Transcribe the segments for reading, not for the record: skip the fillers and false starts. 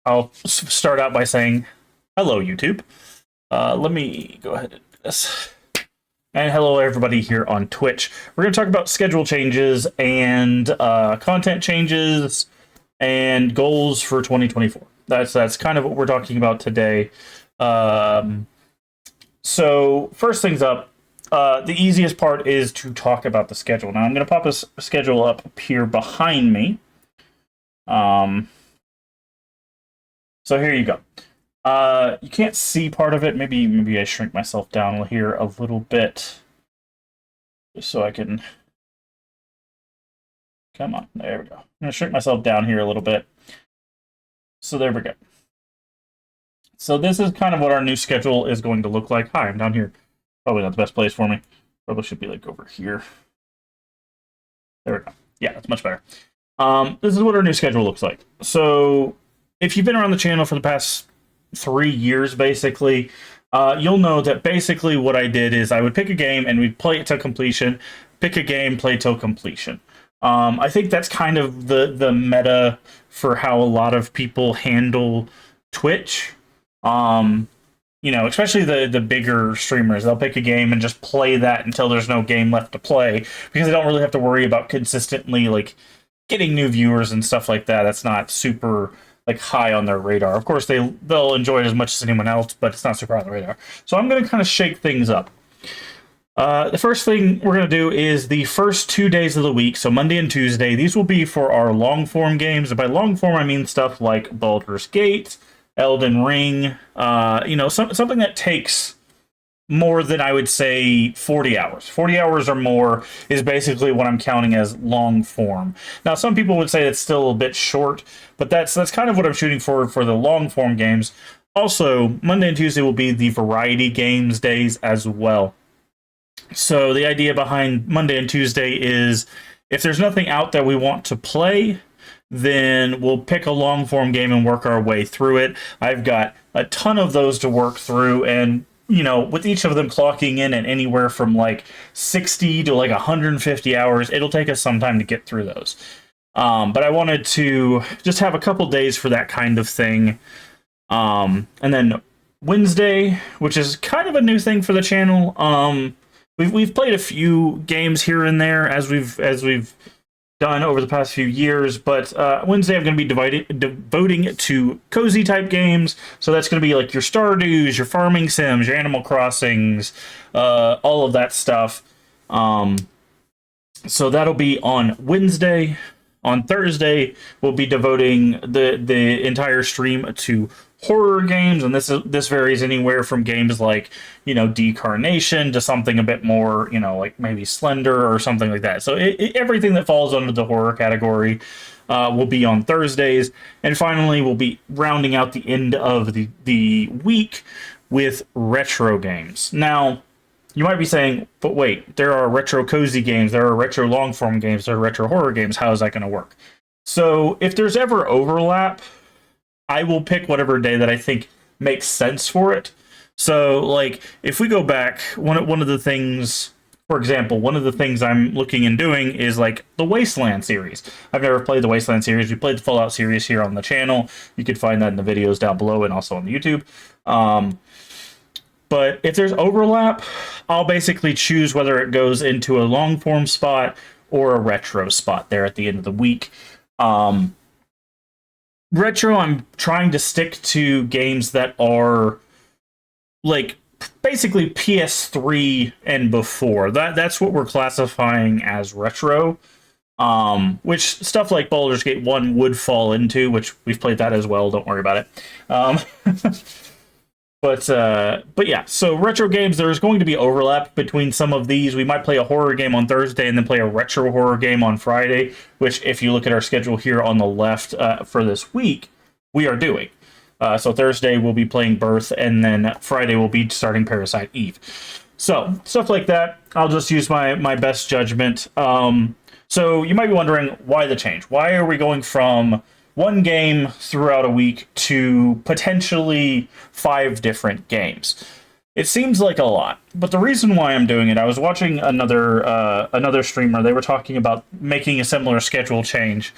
I'll start out by saying hello, YouTube. Let me go ahead and do this. And hello, everybody here on Twitch. We're going to talk about schedule changes and content changes and goals for 2024. That's kind of what we're talking about today. So first things up, the easiest part is to talk about the schedule. Now I'm going to pop a schedule up here behind me. So here you go. You can't see part of it. Maybe I shrink myself down here a little bit, just so I can. Come on, there we go. I'm gonna shrink myself down here a little bit. So there we go. So this is kind of what our new schedule is going to look like. Hi, I'm down here. Probably not the best place for me. Probably should be like over here. There we go. Yeah, that's much better. This is what our new schedule looks like. So if you've been around the channel for the past 3 years, basically, you'll know that basically what I did is I would pick a game and we'd play it to completion, pick a game, play till completion. I think that's kind of the meta for how a lot of people handle Twitch. You know, especially the bigger streamers, they'll pick a game and just play that until there's no game left to play, because they don't really have to worry about consistently like getting new viewers and stuff like that. That's not super like high on their radar. Of course, they'll enjoy it as much as anyone else, but it's not super on the radar. So I'm going to kind of shake things up. The first thing we're going to do is the first 2 days of the week, so Monday and Tuesday. These will be for our long-form games. And by long-form, I mean stuff like Baldur's Gate, Elden Ring, you know, something that takes more than, I would say, 40 hours. 40 hours or more is basically what I'm counting as long form. Now, some people would say it's still a bit short, but that's kind of what I'm shooting for the long form games. Also, Monday and Tuesday will be the variety games days as well. So the idea behind Monday and Tuesday is if there's nothing out that we want to play, then we'll pick a long form game and work our way through it. I've got a ton of those to work through, and you know, with each of them clocking in at anywhere from like 60 to like 150 hours, it'll take us some time to get through those. But I wanted to just have a couple days for that kind of thing. And then Wednesday, which is kind of a new thing for the channel. We've played a few games here and there as we've done over the past few years, but Wednesday I'm going to be devoting to cozy type games. So that's going to be like your Stardews, your farming sims, your Animal Crossings, all of that stuff. So that'll be on Wednesday. On Thursday, we'll be devoting the entire stream to horror games, and this varies anywhere from games like, you know, Decarnation to something a bit more, you know, like maybe Slender or something like that. So everything that falls under the horror category will be on Thursdays. And finally, we'll be rounding out the end of the week with retro games. Now, you might be saying, but wait, there are retro cozy games, there are retro long-form games, there are retro horror games. How is that going to work? So if there's ever overlap, I will pick whatever day that I think makes sense for it. So, like, if we go back, one of the things, for example, one of the things I'm looking and doing is, like, the Wasteland series. I've never played the Wasteland series. We played the Fallout series here on the channel. You can find that in the videos down below and also on the YouTube. But if there's overlap, I'll basically choose whether it goes into a long-form spot or a retro spot there at the end of the week. Retro, I'm trying to stick to games that are like basically PS3 and before. That's what we're classifying as retro. Which stuff like Baldur's Gate 1 would fall into, which we've played that as well, don't worry about it. But yeah, so retro games, there's going to be overlap between some of these. We might play a horror game on Thursday and then play a retro horror game on Friday, which if you look at our schedule here on the left for this week, we are doing. So Thursday we'll be playing Birth, and then Friday we'll be starting Parasite Eve. So stuff like that, I'll just use my best judgment. So you might be wondering, why the change? Why are we going from one game throughout a week to potentially 5 different games? It seems like a lot, but the reason why I'm doing it, I was watching another streamer. They were talking about making a similar schedule change.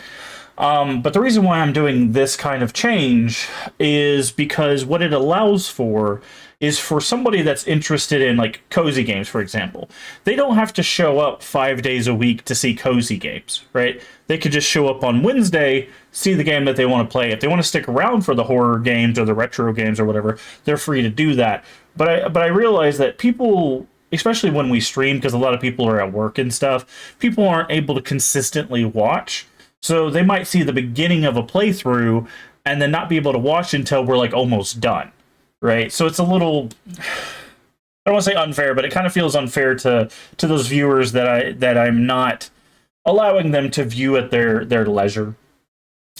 But the reason why I'm doing this kind of change is because what it allows for is for somebody that's interested in like cozy games, for example. They don't have to show up 5 days a week to see cozy games, right? They could just show up on Wednesday, see the game that they want to play. If they want to stick around for the horror games or the retro games or whatever, they're free to do that. But I realize that people, especially when we stream, because a lot of people are at work and stuff, people aren't able to consistently watch. So they might see the beginning of a playthrough and then not be able to watch until we're like almost done, right? So it's a little, I don't want to say unfair, but it kind of feels unfair to those viewers that I'm not allowing them to view at their leisure.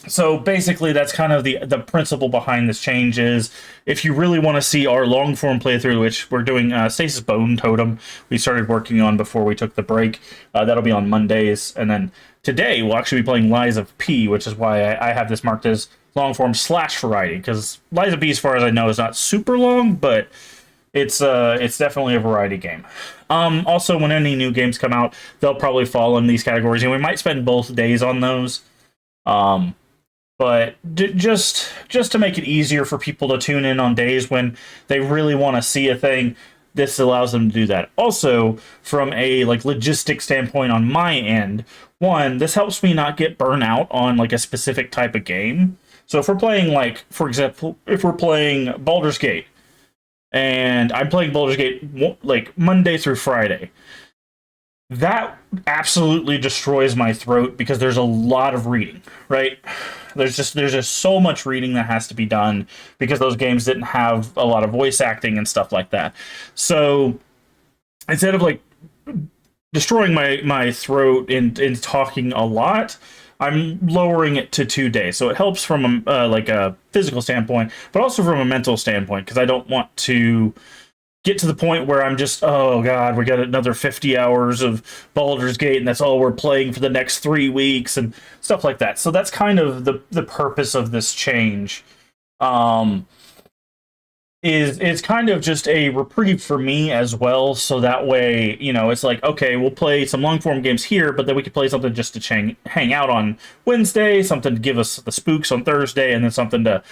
So basically, that's kind of the principle behind this change is if you really want to see our long form playthrough, which we're doing Stasis Bone Totem, we started working on before we took the break. That'll be on Mondays, and then today we'll actually be playing Lies of P, which is why I have this marked as long form / variety, because Lies of P, as far as I know, is not super long, but it's definitely a variety game. Also, when any new games come out, they'll probably fall in these categories, and we might spend both days on those. But just to make it easier for people to tune in on days when they really want to see a thing, this allows them to do that. Also, from a like logistic standpoint on my end, one, this helps me not get burnt out on like a specific type of game. So if we're playing, like, for example, if we're playing Baldur's Gate, and I'm playing Baldur's Gate like Monday through Friday, that absolutely destroys my throat because there's a lot of reading, right? There's just so much reading that has to be done because those games didn't have a lot of voice acting and stuff like that. So instead of like destroying my throat in talking a lot, I'm lowering it to 2 days. So it helps from like a physical standpoint, but also from a mental standpoint, because I don't want to get to the point where I'm just, oh god, we got another 50 hours of Baldur's Gate and that's all we're playing for the next 3 weeks and stuff like that. So that's kind of the purpose of this change. Is kind of just a reprieve for me as well, so that way, you know, it's like, okay, we'll play some long form games here, but then we could play something just to hang out on Wednesday, something to give us the spooks on Thursday, and then something to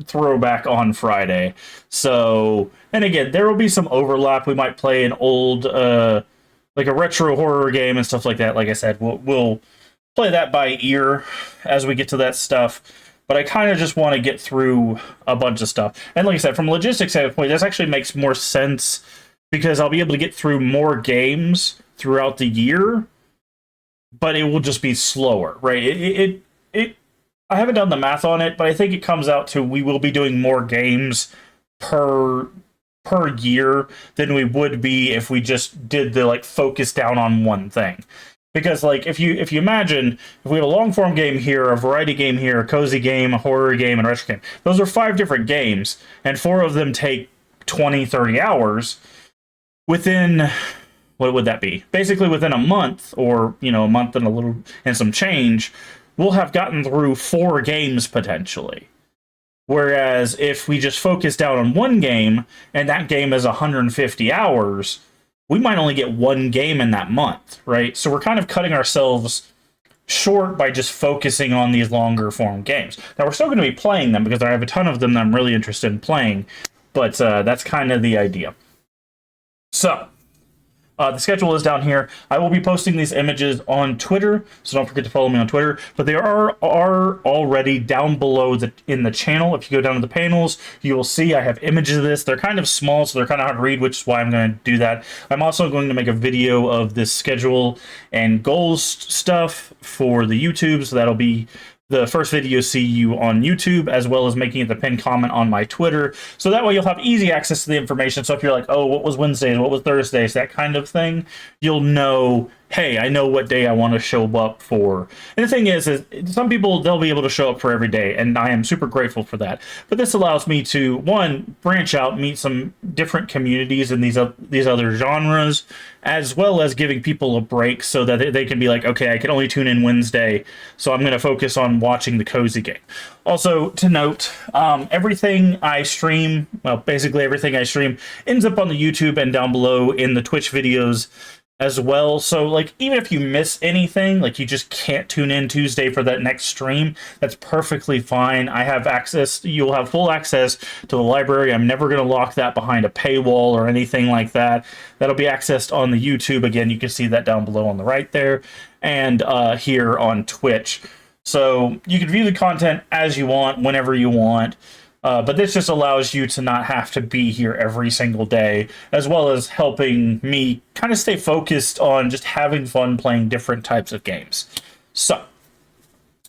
throw back on Friday. So, and again, there will be some overlap. We might play an old, like a retro horror game and stuff like that. Like I said, we'll play that by ear as we get to that stuff. But I kind of just want to get through a bunch of stuff. And like I said, from a logistics standpoint, this actually makes more sense because I'll be able to get through more games throughout the year, but it will just be slower, right? I haven't done the math on it, but I think it comes out to we will be doing more games per year than we would be if we just did the like focus down on one thing. Because, like, if you imagine, if we have a long-form game here, a variety game here, a cozy game, a horror game, and a retro game, those are 5 different games, and 4 of them take 20, 30 hours. Within, what would that be? Basically, within a month, or, you know, a month and some change, we'll have gotten through 4 games, potentially. Whereas, if we just focus down on one game, and that game is 150 hours, we might only get 1 game in that month, right? So we're kind of cutting ourselves short by just focusing on these longer form games. Now, we're still going to be playing them because I have a ton of them that I'm really interested in playing, but that's kind of the idea. So, the schedule is down here. I will be posting these images on Twitter, so don't forget to follow me on Twitter. But they are already down below in the channel. If you go down to the panels, you will see I have images of this. They're kind of small, so they're kind of hard to read, which is why I'm going to do that. I'm also going to make a video of this schedule and goals stuff for the YouTube, so that'll be the first video see you on YouTube, as well as making it the pinned comment on my Twitter. So that way you'll have easy access to the information. So if you're like, oh, what was Wednesdays, what was Thursdays, that kind of thing, you'll know, hey, I know what day I want to show up for. And the thing is some people, they'll be able to show up for every day, and I am super grateful for that. But this allows me to, one, branch out, meet some different communities in these other genres, as well as giving people a break so that they can be like, okay, I can only tune in Wednesday, so I'm going to focus on watching the cozy game. Also, to note, everything I stream, well, basically everything I stream, ends up on the YouTube and down below in the Twitch videos as well. So like even if you miss anything, like you just can't tune in Tuesday for that next stream, that's perfectly fine. I have access, you'll have full access to the library. I'm never going to lock that behind a paywall or anything like that. That'll be accessed on the YouTube. Again, you can see that down below on the right there, and here on Twitch. So you can view the content as you want, whenever you want. But this just allows you to not have to be here every single day, as well as helping me kind of stay focused on just having fun playing different types of games. So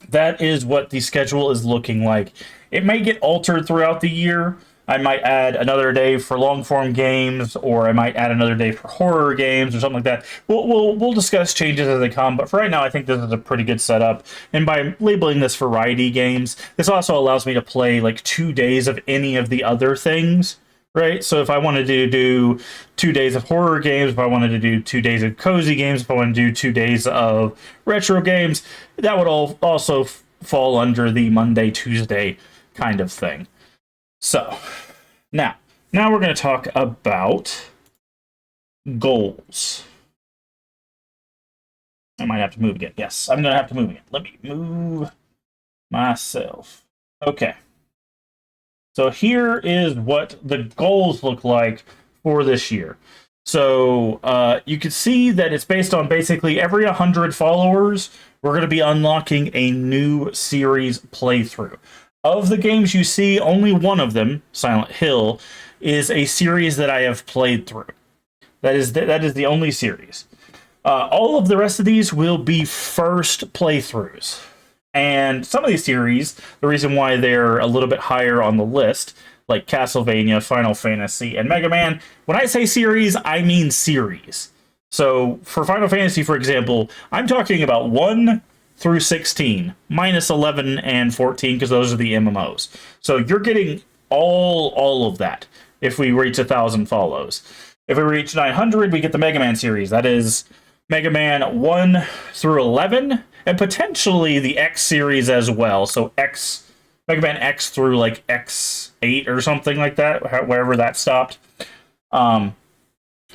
that is what the schedule is looking like. It may get altered throughout the year. I might add another day for long-form games, or I might add another day for horror games, or something like that. We'll discuss changes as they come, but for right now, I think this is a pretty good setup. And by labeling this variety games, this also allows me to play like 2 days of any of the other things, right? So if I wanted to do 2 days of horror games, if I wanted to do 2 days of cozy games, if I wanted to do 2 days of retro games, that would all also fall under the Monday, Tuesday kind of thing. So, now we're going to talk about goals. I might have to move again. Yes, I'm going to have to move again. Let me move myself. Okay. So here is what the goals look like for this year. So you can see that it's based on basically every 100 followers, we're going to be unlocking a new series playthrough. Of the games you see, only one of them, Silent Hill, is a series that I have played through. That is the only series. All of the rest of these will be first playthroughs. And some of these series, the reason why they're a little bit higher on the list, like Castlevania, Final Fantasy, and Mega Man, when I say series, I mean series. So for Final Fantasy, for example, I'm talking about 1 through 16, minus 11 and 14, because those are the MMOs. So you're getting all of that if we reach 1,000 follows. If we reach 900, we get the Mega Man series. That is Mega Man 1 through 11, and potentially the X series as well. So Mega Man X through like X8 or something like that, wherever that stopped.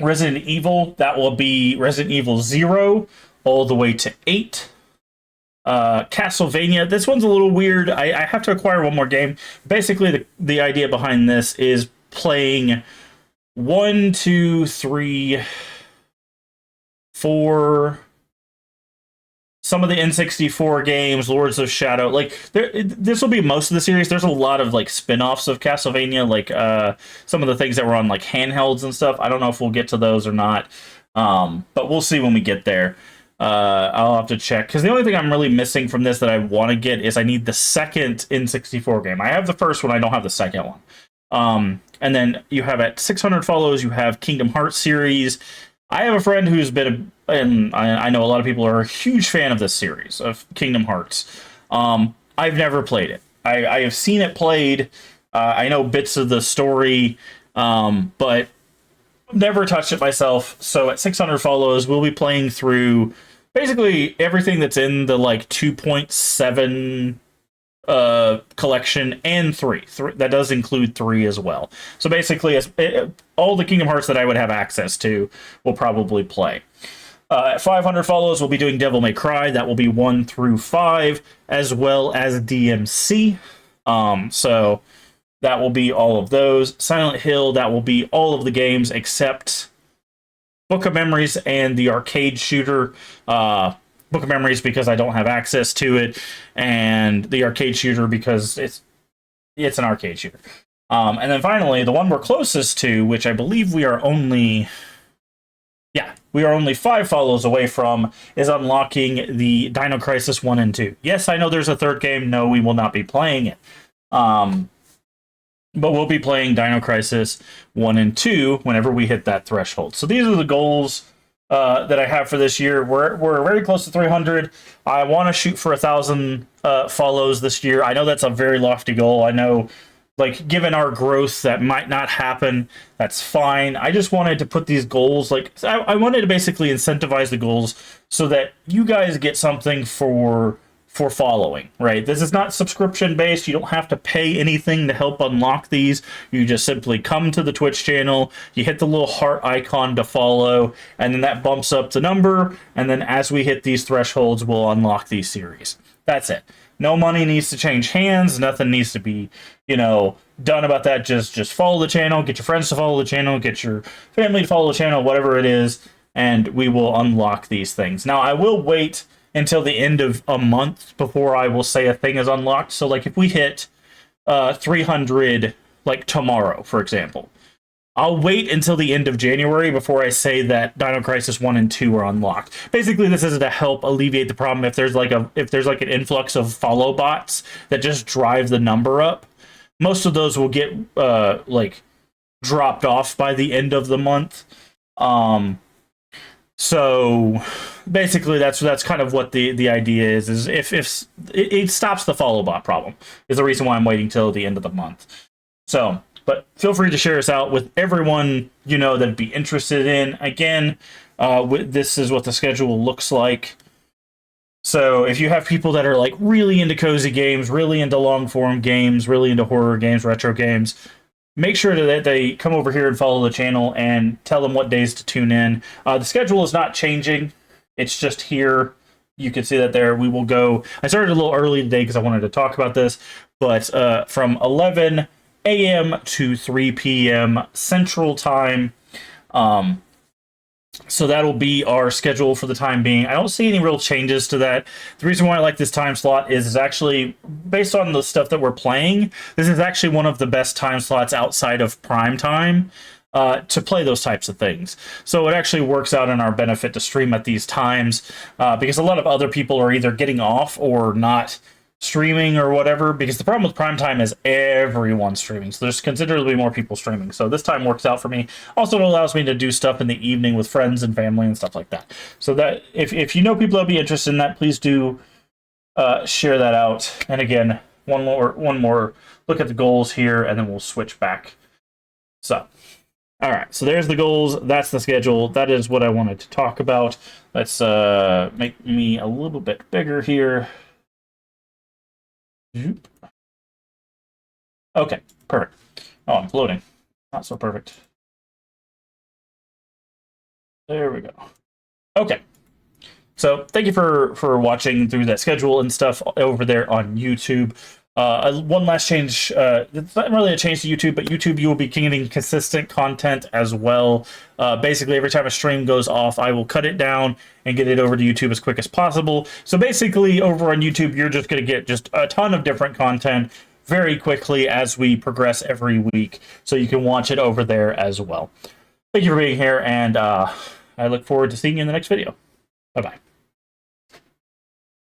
Resident Evil, that will be Resident Evil 0 all the way to 8. Castlevania, this one's a little weird. I have to acquire one more game. Basically, the idea behind this is playing 1, 2, 3, 4, some of the N64 games, Lords of Shadow. Like, this will be most of the series. There's a lot of like spin-offs of Castlevania, like some of the things that were on like handhelds and stuff. I don't know if we'll get to those or not, but we'll see when we get there. I'll have to check, because the only thing I'm really missing from this that I want to get is I need the second N64 game. I have the first one, I don't have the second one. And then you have at 600 follows, you have Kingdom Hearts series. I have a friend who's been, and I know a lot of people are a huge fan of this series, of Kingdom Hearts. I've never played it. I have seen it played. I know bits of the story, but never touched it myself. So at 600 follows, we'll be playing through basically everything that's in the like 2.7 collection, and 3. That does include 3 as well. So basically, all the Kingdom Hearts that I would have access to will probably play. At 500 follows, we'll be doing Devil May Cry. That will be 1 through 5, as well as DMC. So that will be all of those. Silent Hill, that will be all of the games except Book of Memories and the arcade shooter. Book of Memories because I don't have access to it, and the arcade shooter because it's an arcade shooter. And then finally, the one we're closest to, which I believe we are only 5 follows away from, is unlocking the Dino Crisis 1 and 2. Yes, I know there's a third game. No, we will not be playing it. But we'll be playing Dino Crisis 1 and 2 whenever we hit that threshold. So these are the goals that I have for this year. We're very close to 300. I want to shoot for 1,000 follows this year. I know that's a very lofty goal. I know, like, given our growth, that might not happen. That's fine. I just wanted to put these goals, like, I wanted to basically incentivize the goals so that you guys get something for for following, right? This is not subscription based. You don't have to pay anything to help unlock these. You just simply come to the Twitch channel, you hit the little heart icon to follow, and then that bumps up the number, and then as we hit these thresholds, we'll unlock these series. That's it. No money needs to change hands, nothing needs to be, you know, done about that. Just follow the channel, get your friends to follow the channel, get your family to follow the channel, whatever it is, and we will unlock these things. Now, I will wait until the end of a month before I will say a thing is unlocked. So, like, if we hit 300, like, tomorrow, for example, I'll wait until the end of January before I say that Dino Crisis 1 and 2 are unlocked. Basically, this is to help alleviate the problem if there's like an influx of follow bots that just drive the number up. Most of those will get like dropped off by the end of the month. So basically, that's kind of what the idea is if it stops the follow bot problem is the reason why I'm waiting till the end of the month. So, but feel free to share this out with everyone you know that'd be interested in. Again, this is what the schedule looks like. So if you have people that are like really into cozy games, really into long form games, really into horror games, retro games, make sure that they come over here and follow the channel and tell them what days to tune in. The schedule is not changing. It's just here. You can see that there. We will go. I started a little early today because I wanted to talk about this, but from 11 a.m. to 3 p.m. Central Time. So that'll be our schedule for the time being. I don't see any real changes to that. The reason why I like this time slot is actually based on the stuff that we're playing. This is actually one of the best time slots outside of prime time to play those types of things. So it actually works out in our benefit to stream at these times because a lot of other people are either getting off or not streaming or whatever, because the problem with prime time is everyone's streaming, so there's considerably more people streaming. So this time works out for me. Also, it allows me to do stuff in the evening with friends and family and stuff like that. So that if you know people that'll be interested in that, please do share that out. And again, one more look at the goals here, and then we'll switch back. So all right, so there's the goals. That's the schedule. That is what I wanted to talk about. Let's make me a little bit bigger here. Okay, perfect. Oh, I'm floating. Not so perfect. There we go. Okay. So thank you for watching through that schedule and stuff over there on YouTube. One last change. It's not really a change to YouTube, but YouTube, you will be getting consistent content as well. Basically, every time a stream goes off, I will cut it down and get it over to YouTube as quick as possible. So basically, over on YouTube, you're just going to get just a ton of different content very quickly as we progress every week. So you can watch it over there as well. Thank you for being here, and I look forward to seeing you in the next video. Bye-bye.